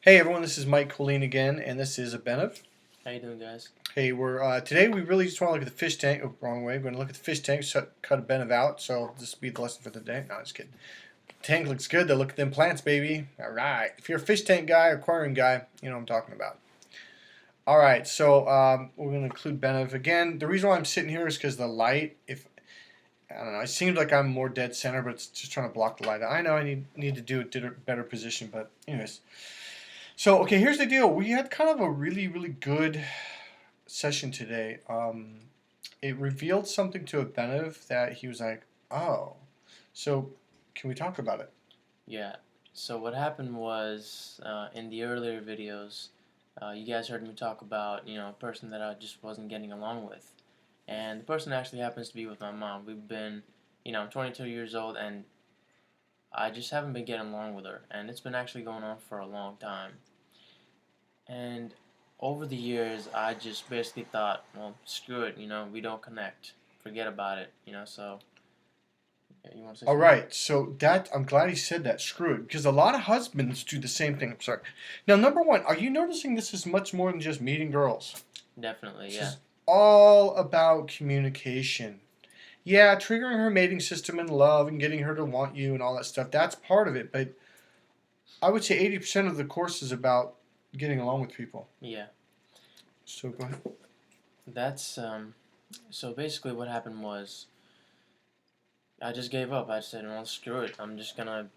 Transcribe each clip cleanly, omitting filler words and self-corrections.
Hey everyone, this is Mike Kollin again, and this is Abenev. How you doing, guys? Hey, we're today we really just want to look at the fish tank. Oh, wrong way. We're going to look at the fish tank. Cut Abenev out. So this will be the lesson for the day. No, just kidding. Tank looks good. Though. Look at them plants, baby. All right. If you're a fish tank guy, aquarium guy, you know what I'm talking about. All right. So we're going to include Abenev again. The reason why I'm sitting here is because the light. If I don't know, it seems like I'm more dead center, but it's just trying to block the light. I know I need to do a better position, but anyways. So, okay, here's the deal. We had kind of a really good session today. It revealed something to Abenev that he was like, oh. So, can we talk about it? Yeah. So what happened was in the earlier videos, you guys heard me talk about a person that I just wasn't getting along with, and the person actually happens to be with my mom. We've been, I'm 22 years old, and I just haven't been getting along with her, and it's been actually going on for a long time. And over the years, I just basically thought, well, screw it, we don't connect. Forget about it, so you want to say All something? right, so I'm glad he said that. Screw it, because a lot of husbands do the same thing. I'm sorry. Now, number one, are you noticing this is much more than just meeting girls? Definitely, This yeah. is all about communication. Yeah, triggering her mating system and love and getting her to want you and all that stuff, that's part of it. But I would say 80% of the course is about getting along with people. Yeah. So go ahead. That's, so basically what happened was I just gave up. I said, well, screw it. I'm just gonna,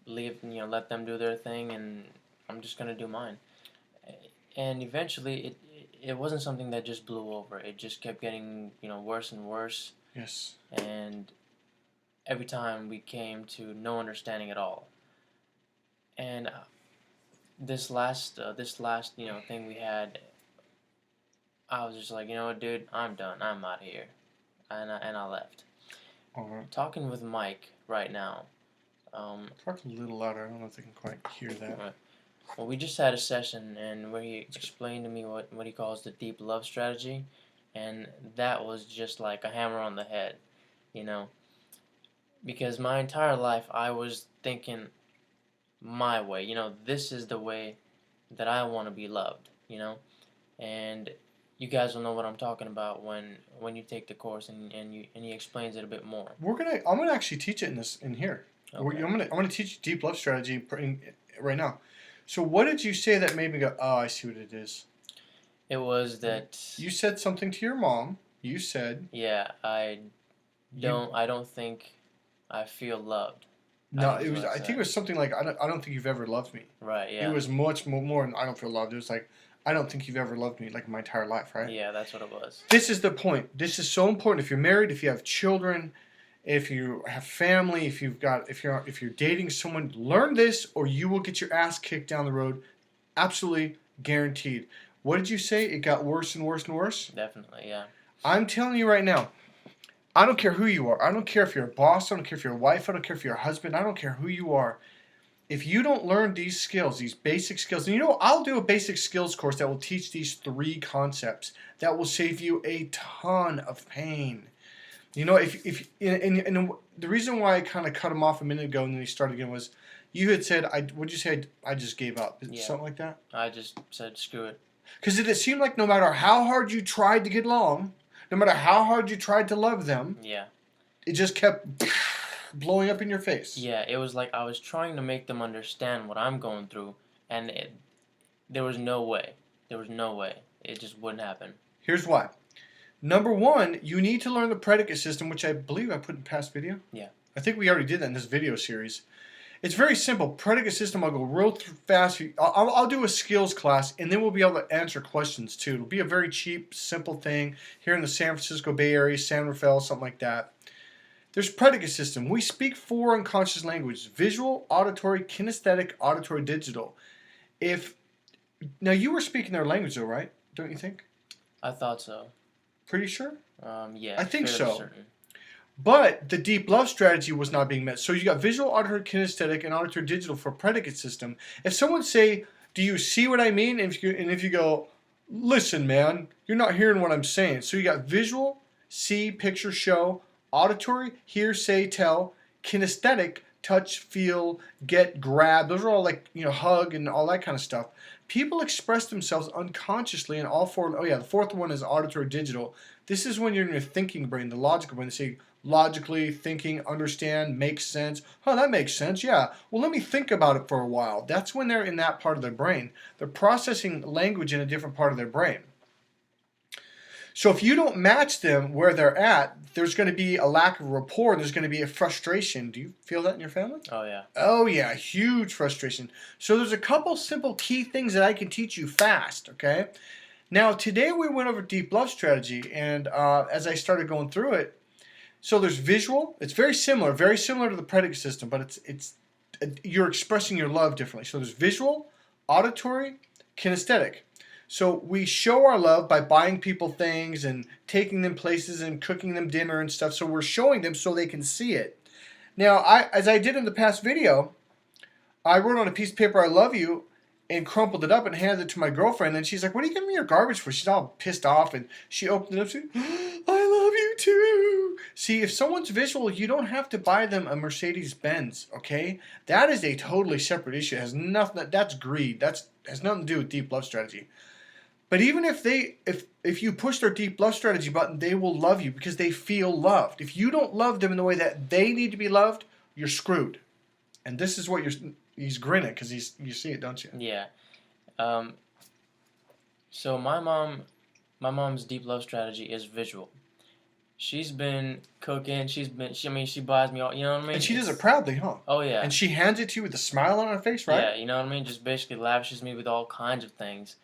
leave, let them do their thing, and I'm just gonna do mine. And eventually, it wasn't something that just blew over. It just kept getting, worse and worse. Yes. And every time we came to no understanding at all. And this last thing we had, I was just like, you know what, dude, I'm done. I'm out of here, and I left. All right. Talking with Mike right now. Talk a little louder. I don't know if they can quite hear that. Right. Well, we just had a session, and where he explained to me what he calls the deep love strategy, and that was just like a hammer on the head, because my entire life I was thinking my way. This is the way that I want to be loved. And you guys will know what I'm talking about when you take the course and he explains it a bit more. I'm gonna actually teach it in here. Okay. I'm gonna teach you deep love strategy right now. So what did you say that made me go, oh, I see what it is? It was that you said something to your mom. You said, yeah, I don't think I feel loved. No, it was. I think it was something like, I don't think you've ever loved me. Right. Yeah. It was much more than I don't feel loved. It was like, I don't think you've ever loved me, like my entire life, right? Yeah, that's what it was. This is the point. This is so important. If you're married, if you have children, if you have family, if you're dating someone, learn this, or you will get your ass kicked down the road. Absolutely guaranteed. What did you say? It got worse and worse and worse? Definitely, yeah. I'm telling you right now, I don't care who you are. I don't care if you're a boss. I don't care if you're a wife. I don't care if you're a husband. I don't care who you are. If you don't learn these skills, these basic skills, and I'll do a basic skills course that will teach these 3 concepts that will save you a ton of pain. If the reason why I kind of cut him off a minute ago and then he started again was, you had said, what'd you say? I just gave up. Yeah. Something like that? I just said, screw it. Because it seemed like no matter how hard you tried to get along, no matter how hard you tried to love them, yeah, it just kept blowing up in your face. Yeah, it was like I was trying to make them understand what I'm going through, and there was no way. There was no way. It just wouldn't happen. Here's why. Number 1, you need to learn the predicate system, which I believe I put in past video. Yeah. I think we already did that in this video series. It's very simple. Predicate system, I'll go real fast. I'll do a skills class, and then we'll be able to answer questions, too. It'll be a very cheap, simple thing here in the San Francisco Bay Area, San Rafael, something like that. There's predicate system. We speak 4 unconscious languages: visual, auditory, kinesthetic, auditory, digital. Now, you were speaking their language, though, right? Don't you think? I thought so. Pretty sure? Yeah. I think so. Certain. But the deep love strategy was not being met. So you got visual, auditory, kinesthetic, and auditory digital for predicate system. If someone say, do you see what I mean? And if you go, listen, man, you're not hearing what I'm saying. So you got visual, see, picture, show, auditory, hear, say, tell, kinesthetic, touch, feel, get, grab. Those are all like, hug and all that kind of stuff. People express themselves unconsciously in all four. Oh yeah, the fourth one is auditory digital. This is when you're in your thinking brain, the logical brain. They say logically, thinking, understand, makes sense. Oh, that makes sense. Yeah. Well, let me think about it for a while. That's when they're in that part of their brain. They're processing language in a different part of their brain. So if you don't match them where they're at, there's going to be a lack of rapport. There's going to be a frustration. Do you feel that in your family? Oh, yeah. Oh, yeah. Huge frustration. So there's a couple simple key things that I can teach you fast, okay? Now, today we went over deep love strategy, and as I started going through it, so there's visual. It's very similar to the predicate system, but you're expressing your love differently. So there's visual, auditory, kinesthetic. So we show our love by buying people things and taking them places and cooking them dinner and stuff. So we're showing them so they can see it. Now, as I did in the past video, I wrote on a piece of paper, "I love you," and crumpled it up and handed it to my girlfriend. And she's like, "What are you giving me your garbage for?" She's all pissed off, and she opened it up and said, "I love you too." See, if someone's visual, you don't have to buy them a Mercedes-Benz, okay? That is a totally separate issue. It has nothing. That's greed. That has nothing to do with deep love strategy. But even if you push their deep love strategy button, they will love you because they feel loved. If you don't love them in the way that they need to be loved, you're screwed. And this is what he's grinning because you see it, don't you? Yeah. So my mom's deep love strategy is visual. She's been cooking. She buys me all. You know what I mean? And she does it proudly, huh? Oh yeah. And she hands it to you with a smile on her face, right? Yeah. You know what I mean? Just basically lavishes me with all kinds of things,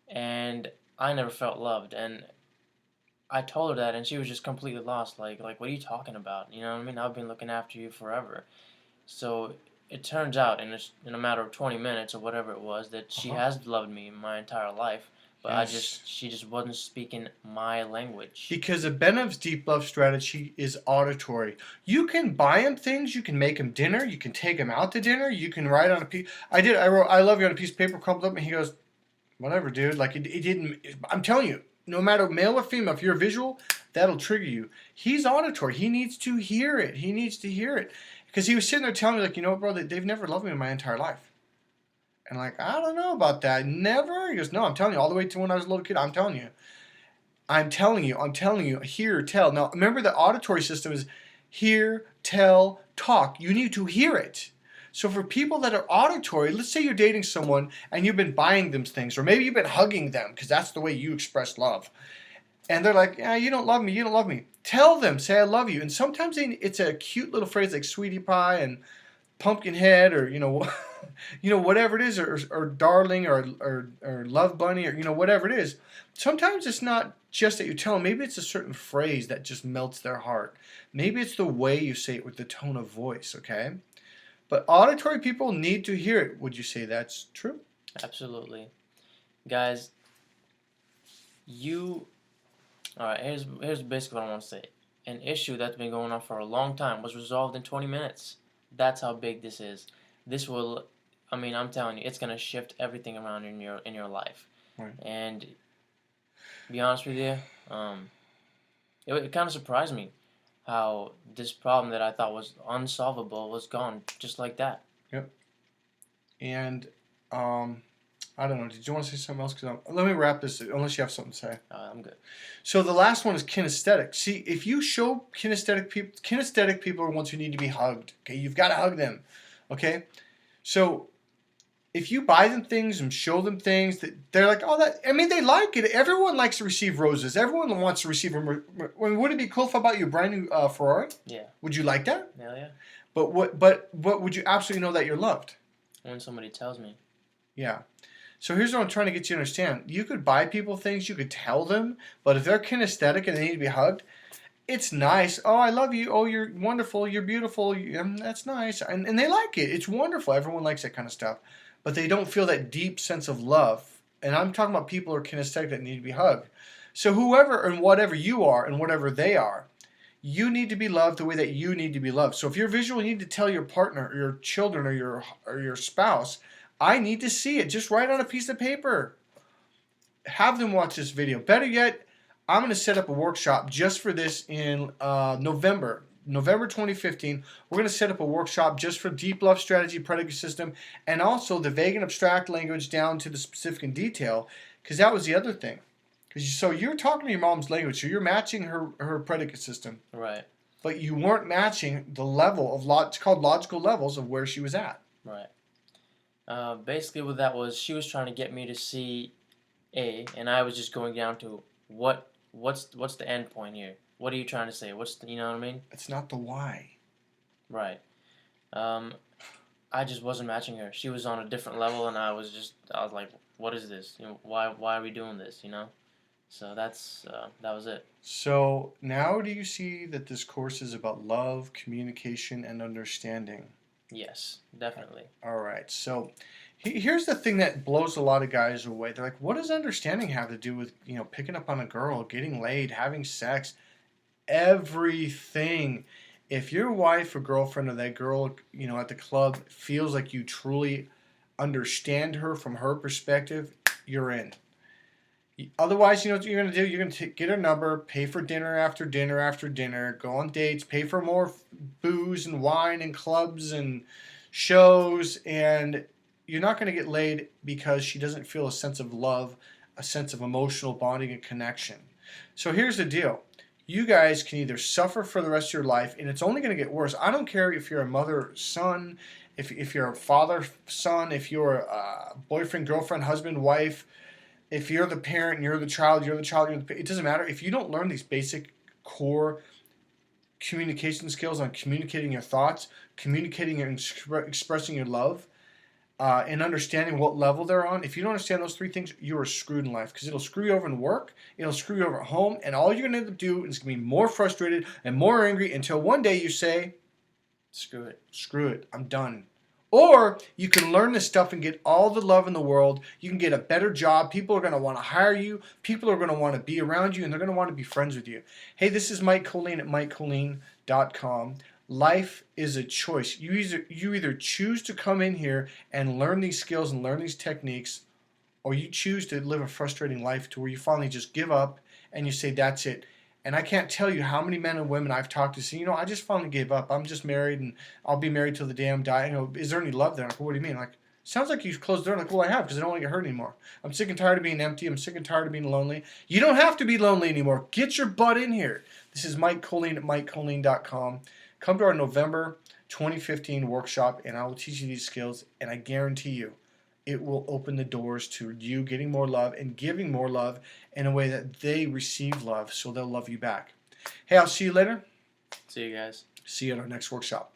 and I never felt loved. And I told her that, and she was just completely lost. Like what are you talking about? You know what I mean? I've been looking after you forever. So it turns out in a matter of 20 minutes or whatever it was that she has loved me my entire life, but Yes. she just wasn't speaking my language. Because Abenav's deep love strategy is auditory. You can buy him things, you can make him dinner, you can take him out to dinner, you can write on a piece. I wrote "I love you" on a piece of paper, crumpled up, and he goes, "Whatever, dude." Like it didn't. I'm telling you, no matter male or female, if you're visual, that'll trigger you. He's auditory. He needs to hear it. He needs to hear it. Because he was sitting there telling me, like, "You know what, bro, they've never loved me in my entire life." And like, "I don't know about that." Never? He goes, "No, I'm telling you, all the way to when I was a little kid, I'm telling you. I'm telling you, hear, tell." Now, remember the auditory system is hear, tell, talk. You need to hear it. So for people that are auditory, let's say you're dating someone and you've been buying them things, or maybe you've been hugging them because that's the way you express love. And they're like, "Yeah, you don't love me, you don't love me." Tell them, say, "I love you." And sometimes it's a cute little phrase like "sweetie pie" and "pumpkin head," or whatever it is, or "darling," or "love bunny," or whatever it is. Sometimes it's not just that you tell them. Maybe it's a certain phrase that just melts their heart. Maybe it's the way you say it with the tone of voice, okay? But auditory people need to hear it. Would you say that's true? Absolutely. Guys, alright, here's basically what I want to say. An issue that's been going on for a long time was resolved in 20 minutes. That's how big this is. This will, I'm telling you, it's going to shift everything around in your life. Right. And to be honest with you, it kind of surprised me how this problem that I thought was unsolvable was gone just like that. Yep. And I don't know. Did you want to say something else? Let me wrap this, unless you have something to say. I'm good. So the last one is kinesthetic. See, if you show kinesthetic people are ones who need to be hugged. Okay, you've got to hug them. Okay, so if you buy them things and show them things, that they're like, "Oh, that." I mean, they like it. Everyone likes to receive roses. Everyone wants to receive them. Would it be cool if I bought you a brand new Ferrari? Yeah. Would you like that? Hell yeah. But what would you absolutely know that you're loved? When somebody tells me. Yeah. So here's what I'm trying to get you to understand. You could buy people things, you could tell them, but if they're kinesthetic and they need to be hugged, it's nice. "Oh, I love you. Oh, you're wonderful. You're beautiful." That's nice. And they like it. It's wonderful. Everyone likes that kind of stuff. But they don't feel that deep sense of love. And I'm talking about people who are kinesthetic that need to be hugged. So whoever and whatever you are and whatever they are, you need to be loved the way that you need to be loved. So if you're visual, you need to tell your partner or your children or your spouse, "I need to see it." Just write on a piece of paper. Have them watch this video. Better yet, I'm going to set up a workshop just for this in November. November 2015, we're going to set up a workshop just for deep love strategy, predicate system, and also the vague and abstract language down to the specific and detail, because that was the other thing. So you're talking to your mom's language, so you're matching her predicate system. Right. But you weren't matching the level of, it's called logical levels of where she was at. Right. Basically what that was, she was trying to get me to see A, and I was just going down to what's the end point here? What are you trying to say? You know what I mean? It's not the why. Right. I just wasn't matching her. She was on a different level, and I was like, what is this? You know, why are we doing this? You know? So that was it. So now do you see that this course is about love, communication, and understanding? Yes, definitely. All right. So here's the thing that blows a lot of guys away. They're like, what does understanding have to do with, picking up on a girl, getting laid, having sex? Everything. If your wife or girlfriend or that girl, at the club feels like you truly understand her from her perspective, you're in. Otherwise, you know what you're going to do? You're going to get her number, pay for dinner after dinner after dinner, go on dates, pay for more booze and wine and clubs and shows, and you're not going to get laid because she doesn't feel a sense of love, a sense of emotional bonding and connection. So here's the deal. You guys can either suffer for the rest of your life, and it's only going to get worse. I don't care if you're a mother, son, if you're a father, son, if you're a boyfriend, girlfriend, husband, wife. If you're the parent and you're the child, it doesn't matter. If you don't learn these basic core communication skills on communicating your thoughts, communicating and expressing your love, and understanding what level they're on, if you don't understand those three things, you are screwed in life, because it'll screw you over in work, it'll screw you over at home, and all you're going to end up doing is going to be more frustrated and more angry until one day you say, screw it. Screw it. I'm done. Or you can learn this stuff and get all the love in the world. You can get a better job. People are going to want to hire you. People are going to want to be around you, and they're going to want to be friends with you. Hey, this is Mike Kollin at MikeKollin.com. Life is a choice. You either choose to come in here and learn these skills and learn these techniques, or you choose to live a frustrating life to where you finally just give up and you say, that's it. And I can't tell you how many men and women I've talked to say, I just finally gave up. I'm just married, and I'll be married till the day I'm dying. Is there any love there? I'm like, what do you mean? Like, sounds like you've closed the door. Like, well, I have, because I don't want to get hurt anymore. I'm sick and tired of being empty. I'm sick and tired of being lonely. You don't have to be lonely anymore. Get your butt in here. This is Mike Kollin at MikeKollin.com. Come to our November 2015 workshop, and I will teach you these skills, and I guarantee you, it will open the doors to you getting more love and giving more love in a way that they receive love, so they'll love you back. Hey, I'll see you later. See you guys. See you at our next workshop.